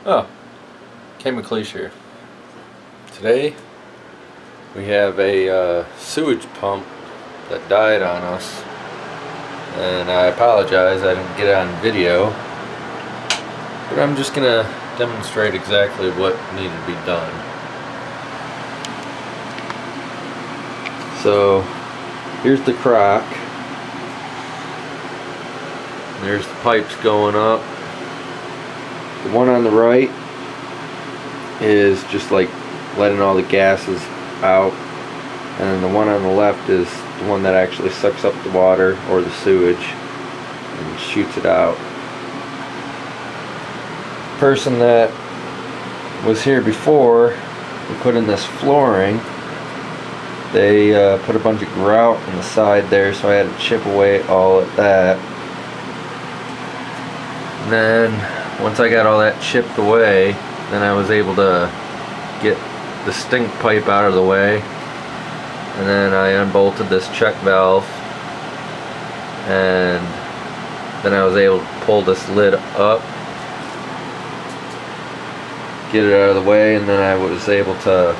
Oh, Chemicals here. Today we have a sewage pump that died on us, and I apologize I didn't get it on video, but I'm just gonna demonstrate exactly what needed to be done. So here's the crock. There's the pipes going up. The one on the right is just like letting all the gases out, and then the one on the left is the one that actually sucks up the water or the sewage and shoots it out. The person that was here before, we put in this flooring. They put a bunch of grout on the side there, so I had to chip away all of that. And then once I got all that chipped away, then I was able to get the stink pipe out of the way, and then I unbolted this check valve, and then I was able to pull this lid up, get it out of the way, and then I was able to